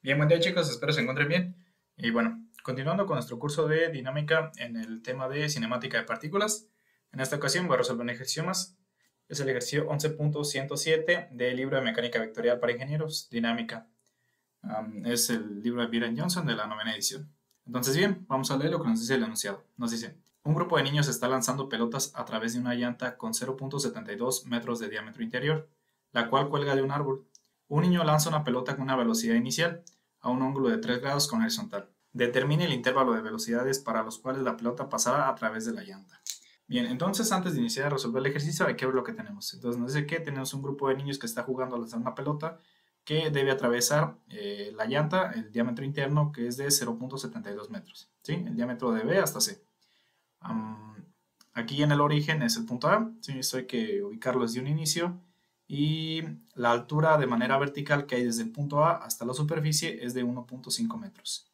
Bien, buen día chicos, espero se encuentren bien. Y bueno, continuando con nuestro curso de dinámica en el tema de cinemática de partículas, en esta ocasión voy a resolver un ejercicio más. Es el ejercicio 11.107 del libro de mecánica vectorial para ingenieros, dinámica. Es el libro de Byron Johnson de la novena edición. Entonces bien, vamos a leer lo que nos dice el enunciado. Nos dice, un grupo de niños está lanzando pelotas a través de una llanta con 0.72 metros de diámetro interior, la cual cuelga de un árbol. Un niño lanza una pelota con una velocidad inicial a un ángulo de 3 grados con horizontal. Determine el intervalo de velocidades para los cuales la pelota pasará a través de la llanta. Bien, entonces antes de iniciar a resolver el ejercicio hay que ver lo que tenemos. Entonces nos dice que tenemos un grupo de niños que está jugando a lanzar una pelota que debe atravesar la llanta, el diámetro interno que es de 0.72 metros. ¿Sí? El diámetro de B hasta C. Aquí en el origen es el punto A, ¿sí? Esto hay que ubicarlo desde un inicio y la altura de manera vertical que hay desde el punto A hasta la superficie es de 1.5 metros.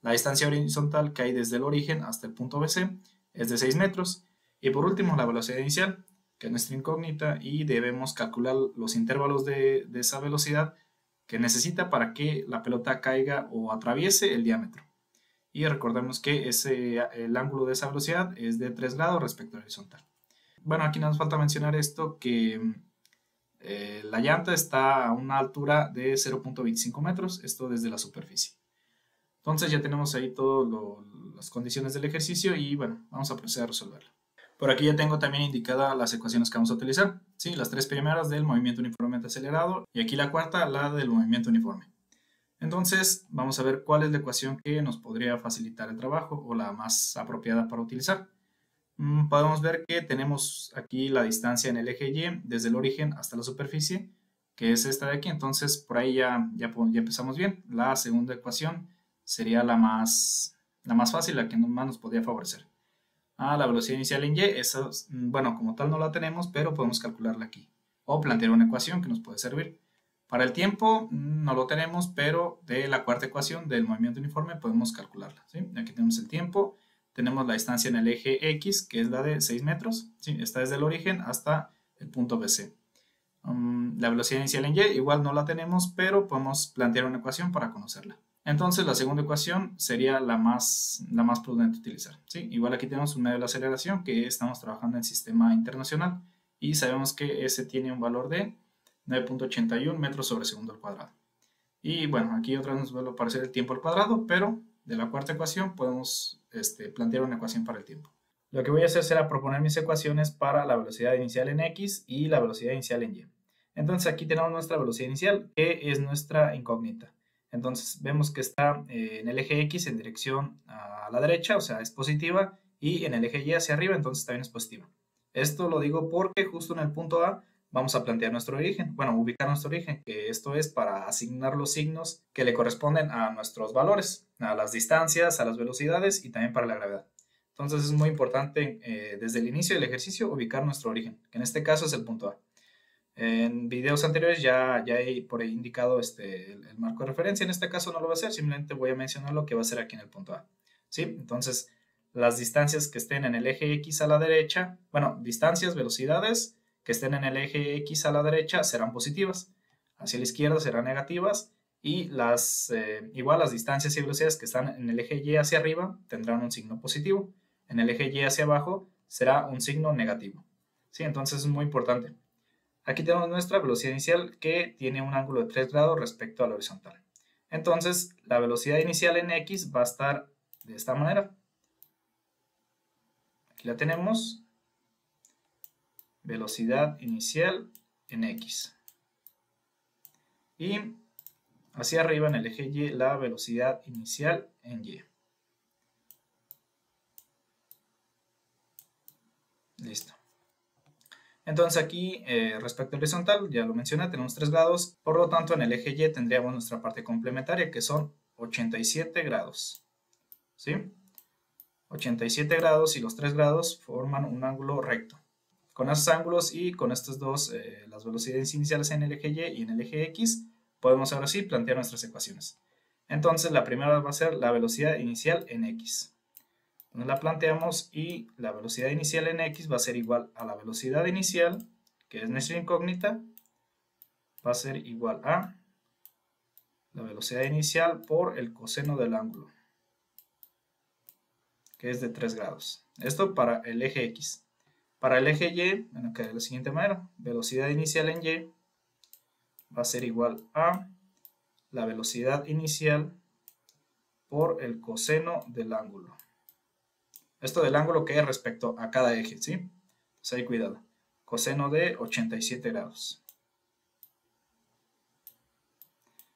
La distancia horizontal que hay desde el origen hasta el punto BC es de 6 metros. Y por último, la velocidad inicial, que es nuestra incógnita, y debemos calcular los intervalos de esa velocidad que necesita para que la pelota caiga o atraviese el diámetro. Y recordemos que el ángulo de esa velocidad es de 3 grados respecto al horizontal. Bueno, aquí nos falta mencionar esto, que la llanta está a una altura de 0.25 metros, esto desde la superficie. Entonces ya tenemos ahí todas las condiciones del ejercicio y bueno, vamos a proceder a resolverlo. Por aquí ya tengo también indicadas las ecuaciones que vamos a utilizar. ¿Sí? Las tres primeras del movimiento uniformemente acelerado y aquí la cuarta, la del movimiento uniforme. Entonces vamos a ver cuál es la ecuación que nos podría facilitar el trabajo o la más apropiada para utilizar. Podemos ver que tenemos aquí la distancia en el eje Y desde el origen hasta la superficie, que es esta de aquí. Entonces por ahí ya empezamos bien. La segunda ecuación sería la más fácil, la que más nos podría favorecer. La velocidad inicial en Y, esa, bueno, como tal no la tenemos, pero podemos calcularla aquí. O plantear una ecuación que nos puede servir. Para el tiempo no lo tenemos, pero de la cuarta ecuación del movimiento uniforme podemos calcularla. ¿Sí? Aquí tenemos el tiempo, tenemos la distancia en el eje X, que es la de 6 metros. ¿Sí? Está desde el origen hasta el punto BC. La velocidad inicial en Y igual no la tenemos, pero podemos plantear una ecuación para conocerla. Entonces la segunda ecuación sería la más prudente utilizar. ¿Sí? Igual aquí tenemos un medio de aceleración que estamos trabajando en sistema internacional y sabemos que ese tiene un valor de 9.81 metros sobre segundo al cuadrado. Y bueno, aquí otra vez nos vuelve a aparecer el tiempo al cuadrado, pero de la cuarta ecuación podemos plantear una ecuación para el tiempo. Lo que voy a hacer será proponer mis ecuaciones para la velocidad inicial en X y la velocidad inicial en Y. Entonces aquí tenemos nuestra velocidad inicial, que es nuestra incógnita. Entonces vemos que está en el eje X en dirección a la derecha, o sea, es positiva, y en el eje Y hacia arriba, entonces también es positiva. Esto lo digo porque justo en el punto A vamos a plantear nuestro origen, bueno, ubicar nuestro origen, que esto es para asignar los signos que le corresponden a nuestros valores, a las distancias, a las velocidades y también para la gravedad. Entonces es muy importante desde el inicio del ejercicio ubicar nuestro origen, que en este caso es el punto A. En videos anteriores ya he por ahí indicado el marco de referencia. En este caso no lo voy a hacer, simplemente voy a mencionar lo que va a ser aquí en el punto A. ¿Sí? Entonces, las distancias que estén en el eje X a la derecha, bueno, distancias, velocidades que estén en el eje X a la derecha serán positivas. Hacia la izquierda serán negativas. Y igual las distancias y velocidades que están en el eje Y hacia arriba tendrán un signo positivo. En el eje Y hacia abajo será un signo negativo. ¿Sí? Entonces es muy importante. Aquí tenemos nuestra velocidad inicial que tiene un ángulo de 3 grados respecto a la horizontal. Entonces, la velocidad inicial en X va a estar de esta manera. Aquí la tenemos. Velocidad inicial en X. Y hacia arriba en el eje Y, la velocidad inicial en Y. Listo. Entonces aquí, respecto al horizontal, ya lo mencioné, tenemos 3 grados, por lo tanto en el eje Y tendríamos nuestra parte complementaria que son 87 grados. ¿Sí? 87 grados y los 3 grados forman un ángulo recto. Con esos ángulos y con estos dos, las velocidades iniciales en el eje Y y en el eje X, podemos ahora sí plantear nuestras ecuaciones. Entonces la primera va a ser la velocidad inicial en X. Nos la planteamos y la velocidad inicial en X va a ser igual a la velocidad inicial, que es nuestra incógnita, va a ser igual a la velocidad inicial por el coseno del ángulo, que es de 3 grados. Esto para el eje X. Para el eje Y, bueno, queda de la siguiente manera. Velocidad inicial en Y va a ser igual a la velocidad inicial por el coseno del ángulo. Esto del ángulo que es respecto a cada eje, ¿sí? Entonces ahí cuidado. Coseno de 87 grados.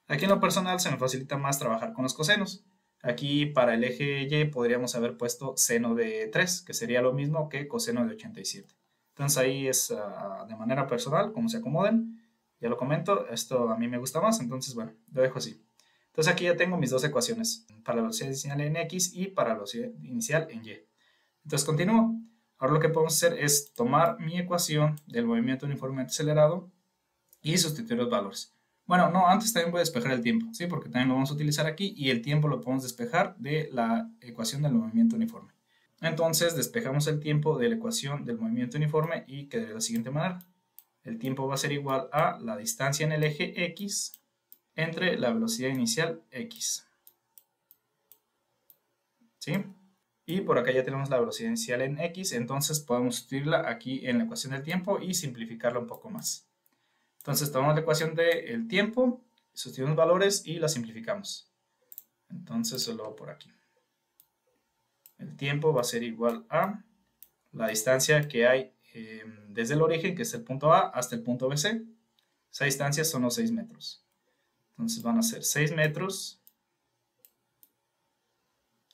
Aquí en lo personal se me facilita más trabajar con los cosenos. Aquí para el eje Y podríamos haber puesto seno de 3, que sería lo mismo que coseno de 87. Entonces ahí es de manera personal, como se acomoden. Ya lo comento, esto a mí me gusta más, entonces bueno, lo dejo así. Entonces aquí ya tengo mis dos ecuaciones, para la velocidad inicial en X y para la velocidad inicial en Y. Entonces continúo. Ahora lo que podemos hacer es tomar mi ecuación del movimiento uniformemente acelerado y sustituir los valores. Bueno, no, antes también voy a despejar el tiempo, ¿sí? Porque también lo vamos a utilizar aquí y el tiempo lo podemos despejar de la ecuación del movimiento uniforme. Entonces despejamos el tiempo de la ecuación del movimiento uniforme y quedaría de la siguiente manera. El tiempo va a ser igual a la distancia en el eje X entre la velocidad inicial X. ¿Sí? Y por acá ya tenemos la velocidad inicial en X, entonces podemos sustituirla aquí en la ecuación del tiempo y simplificarla un poco más. Entonces tomamos la ecuación del tiempo, sustituimos valores y la simplificamos. Entonces solo por aquí. El tiempo va a ser igual a la distancia que hay desde el origen, que es el punto A, hasta el punto BC. Esa distancia son los 6 metros. Entonces van a ser 6 metros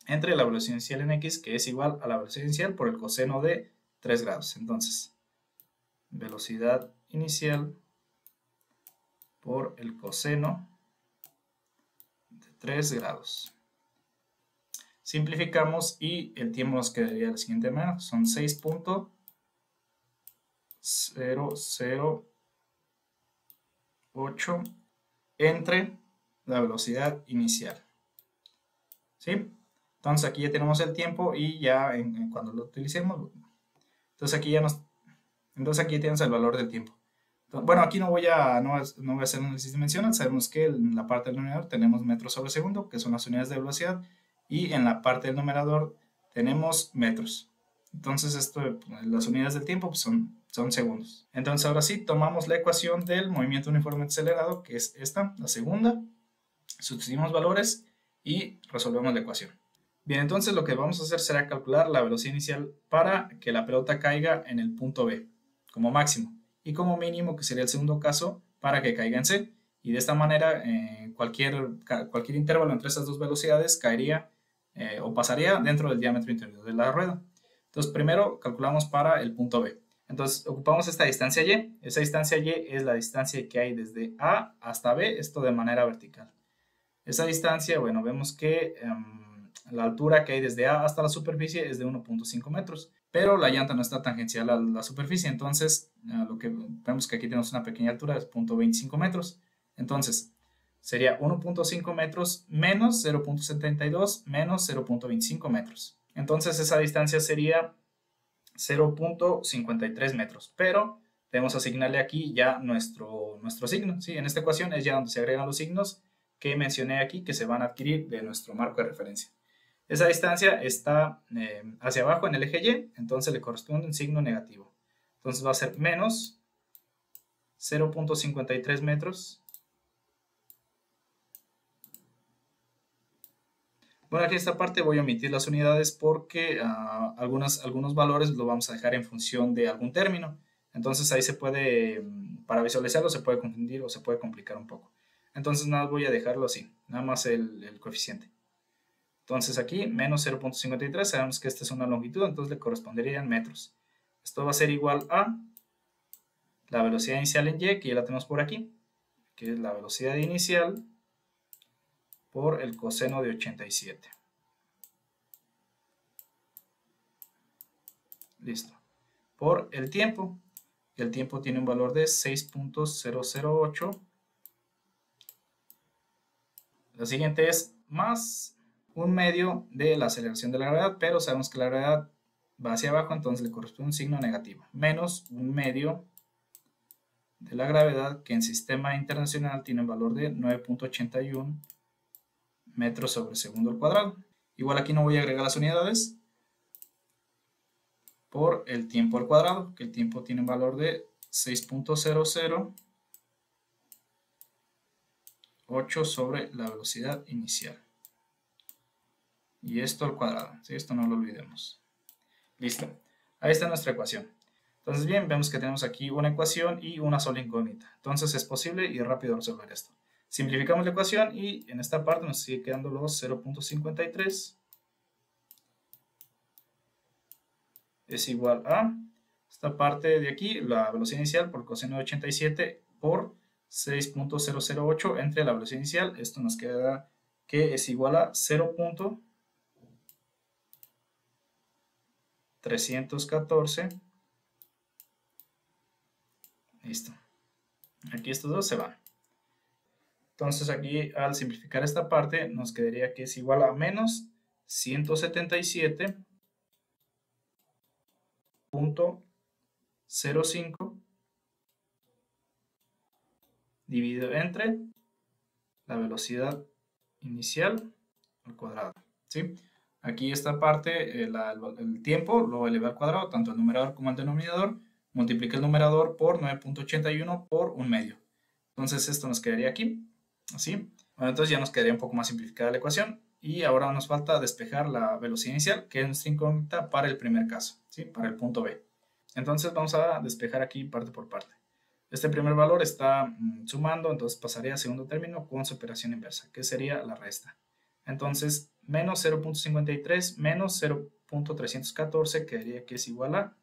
entre la velocidad inicial en X, que es igual a la velocidad inicial por el coseno de 3 grados. Entonces, velocidad inicial por el coseno de 3 grados. Simplificamos y el tiempo nos quedaría de la siguiente manera. Son 6.008 entre la velocidad inicial. ¿Sí? Entonces aquí ya tenemos el tiempo y ya cuando lo utilicemos, entonces aquí tienes el valor del tiempo. Entonces, bueno, aquí no voy a hacer un análisis dimensional. Sabemos que en la parte del numerador tenemos metros sobre segundo, que son las unidades de velocidad, y en la parte del numerador tenemos metros. Entonces las unidades del tiempo pues, son segundos. Entonces ahora sí, tomamos la ecuación del movimiento uniforme acelerado, que es esta, la segunda, sustituimos valores y resolvemos la ecuación. Bien, entonces lo que vamos a hacer será calcular la velocidad inicial para que la pelota caiga en el punto B, como máximo, y como mínimo, que sería el segundo caso, para que caiga en C. Y de esta manera, cualquier intervalo entre estas dos velocidades caería o pasaría dentro del diámetro interior de la rueda. Entonces, primero calculamos para el punto B. Entonces, ocupamos esta distancia Y. Esa distancia Y es la distancia que hay desde A hasta B, esto de manera vertical. Esa distancia, bueno, vemos que la altura que hay desde A hasta la superficie es de 1.5 metros, pero la llanta no está tangencial a la superficie, entonces lo que vemos que aquí tenemos una pequeña altura, es 0.25 metros. Entonces, sería 1.5 metros menos 0.72 menos 0.25 metros. Entonces, esa distancia sería 0.53 metros, pero debemos asignarle aquí ya nuestro signo. ¿Sí? En esta ecuación es ya donde se agregan los signos que mencioné aquí que se van a adquirir de nuestro marco de referencia. Esa distancia está hacia abajo en el eje Y, entonces le corresponde un signo negativo. Entonces va a ser menos 0.53 metros. Bueno, aquí en esta parte voy a omitir las unidades porque algunos valores los vamos a dejar en función de algún término. Entonces ahí para visualizarlo se puede confundir o se puede complicar un poco. Entonces nada, voy a dejarlo así, nada más el coeficiente. Entonces aquí, menos 0.53, sabemos que esta es una longitud, entonces le corresponderían metros. Esto va a ser igual a la velocidad inicial en Y, que ya la tenemos por aquí, que es la velocidad inicial por el coseno de 87. Listo. Por el tiempo tiene un valor de 6.008. La siguiente es más 1/2 de la aceleración de la gravedad, pero sabemos que la gravedad va hacia abajo, entonces le corresponde un signo negativo. Menos 1/2 de la gravedad, que en sistema internacional tiene un valor de 9.81 metros sobre segundo al cuadrado. Igual aquí no voy a agregar las unidades por el tiempo al cuadrado, que el tiempo tiene un valor de 6.008 sobre la velocidad inicial. Y esto al cuadrado, ¿sí? Esto no lo olvidemos. Listo, ahí está nuestra ecuación. Entonces bien, vemos que tenemos aquí una ecuación y una sola incógnita. Entonces es posible y rápido resolver esto. Simplificamos la ecuación y en esta parte nos sigue quedando los 0.53 es igual a esta parte de aquí, la velocidad inicial por coseno de 87 por 6.008 entre la velocidad inicial. Esto nos queda que es igual a 0.314. Listo. Aquí estos dos se van. Entonces aquí al simplificar esta parte nos quedaría que es igual a menos 177.05 dividido entre la velocidad inicial al cuadrado, ¿sí? Aquí esta parte, el tiempo lo elevé al cuadrado, tanto el numerador como el denominador. Multipliqué el numerador por 9.81 por 1/2. Entonces esto nos quedaría aquí, así. Bueno, entonces ya nos quedaría un poco más simplificada la ecuación. Y ahora nos falta despejar la velocidad inicial, que es nuestra incógnita para el primer caso, ¿sí? Para el punto B. Entonces vamos a despejar aquí parte por parte. Este primer valor está sumando, entonces pasaría a segundo término con su operación inversa, que sería la resta. Entonces, menos 0.53 menos 0.314 quedaría que es igual a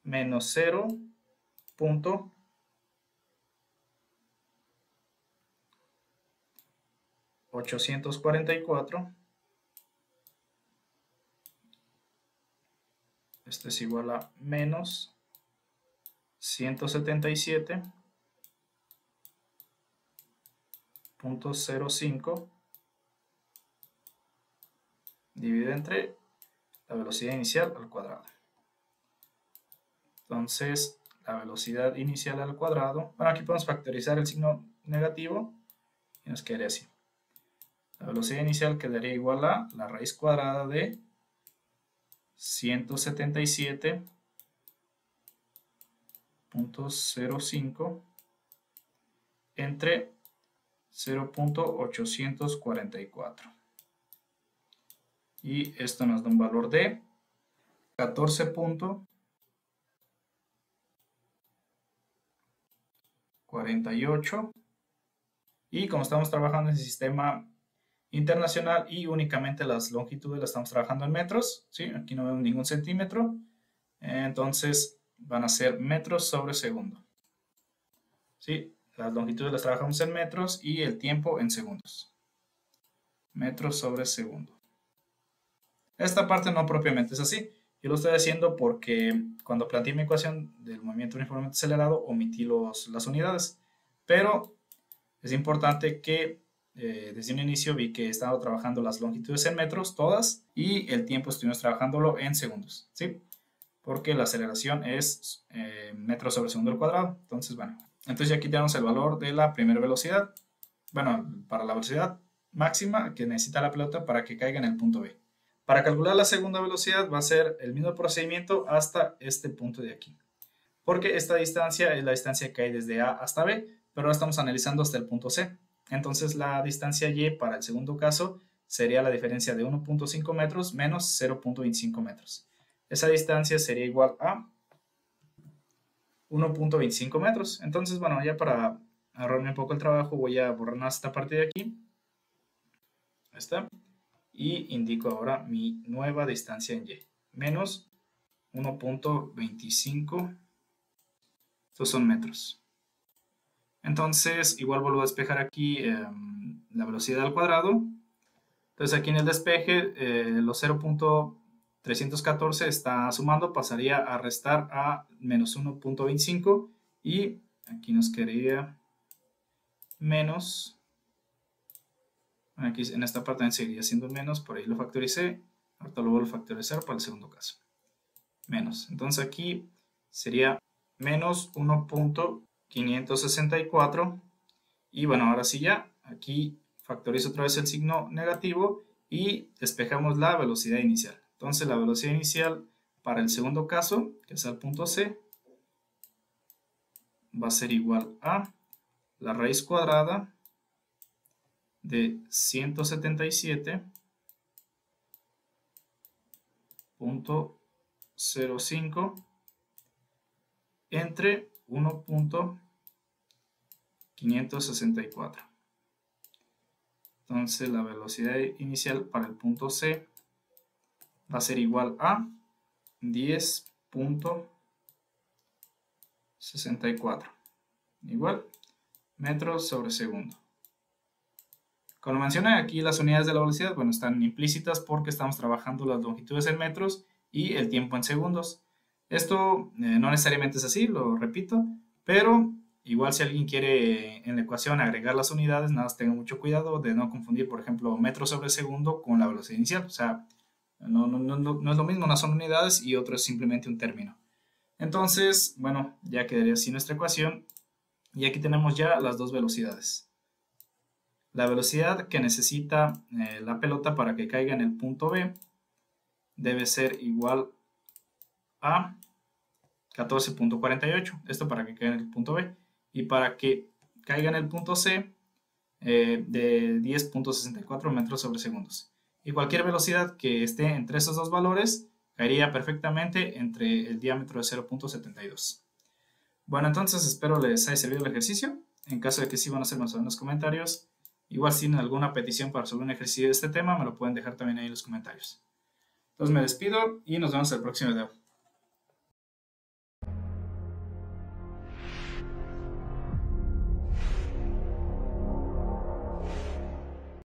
menos 0.844. Esto es igual a menos 177.05 dividido entre la velocidad inicial al cuadrado. Entonces, la velocidad inicial al cuadrado, bueno, aquí podemos factorizar el signo negativo y nos quedaría así. La velocidad inicial quedaría igual a la raíz cuadrada de 177.05 entre 0.844. Y esto nos da un valor de 14.48. Y como estamos trabajando en el sistema internacional y únicamente las longitudes las estamos trabajando en metros, ¿sí? Aquí no vemos ningún centímetro, entonces van a ser metros sobre segundo, ¿sí? Las longitudes las trabajamos en metros y el tiempo en segundos. Metros sobre segundo. Esta parte no propiamente es así. Yo lo estoy haciendo porque cuando planteé mi ecuación del movimiento uniformemente acelerado omití las unidades. Pero es importante que desde un inicio vi que estaba trabajando las longitudes en metros, todas, y el tiempo estuvimos trabajándolo en segundos, ¿sí? Porque la aceleración es metros sobre segundo al cuadrado. Entonces, bueno, entonces aquí tenemos el valor de la primera velocidad. Bueno, para la velocidad máxima que necesita la pelota para que caiga en el punto B. Para calcular la segunda velocidad va a ser el mismo procedimiento hasta este punto de aquí. Porque esta distancia es la distancia que hay desde A hasta B, pero ahora estamos analizando hasta el punto C. Entonces la distancia Y para el segundo caso sería la diferencia de 1.5 metros menos 0.25 metros. Esa distancia sería igual a 1.25 metros. Entonces, bueno, ya para ahorrarme un poco el trabajo voy a borrar esta parte de aquí. Ahí está. Y indico ahora mi nueva distancia en Y. Menos 1.25. Estos son metros. Entonces, igual vuelvo a despejar aquí la velocidad al cuadrado. Entonces, aquí en el despeje, los 0.314 está sumando, pasaría a restar a menos 1.25. Y aquí nos quedaría menos. Aquí en esta parte seguiría siendo menos, por ahí lo factoricé. Ahorita lo vuelvo a factorizar para el segundo caso. Menos. Entonces aquí sería menos 1.564. Y bueno, ahora sí ya, aquí factorizo otra vez el signo negativo y despejamos la velocidad inicial. Entonces la velocidad inicial para el segundo caso, que es el punto C, va a ser igual a la raíz cuadrada de 177.05 entre 1.564. Entonces la velocidad inicial para el punto C va a ser igual a 10.64, igual metros sobre segundo. Como mencioné, aquí las unidades de la velocidad, bueno, están implícitas porque estamos trabajando las longitudes en metros y el tiempo en segundos. Esto no necesariamente es así, lo repito, pero igual si alguien quiere en la ecuación agregar las unidades, nada más tenga mucho cuidado de no confundir, por ejemplo, metros sobre segundo con la velocidad inicial. O sea, no es lo mismo, unas son unidades y otro es simplemente un término. Entonces, bueno, ya quedaría así nuestra ecuación y aquí tenemos ya las dos velocidades. La velocidad que necesita la pelota para que caiga en el punto B debe ser igual a 14.48. Esto para que caiga en el punto B. Y para que caiga en el punto C, de 10.64 metros sobre segundos. Y cualquier velocidad que esté entre esos dos valores caería perfectamente entre el diámetro de 0.72. Bueno, entonces espero les haya servido el ejercicio. En caso de que sí, van a hacernos en los comentarios. Igual si tienen alguna petición para resolver un ejercicio de este tema, me lo pueden dejar también ahí en los comentarios. Entonces me despido y nos vemos en el próximo video.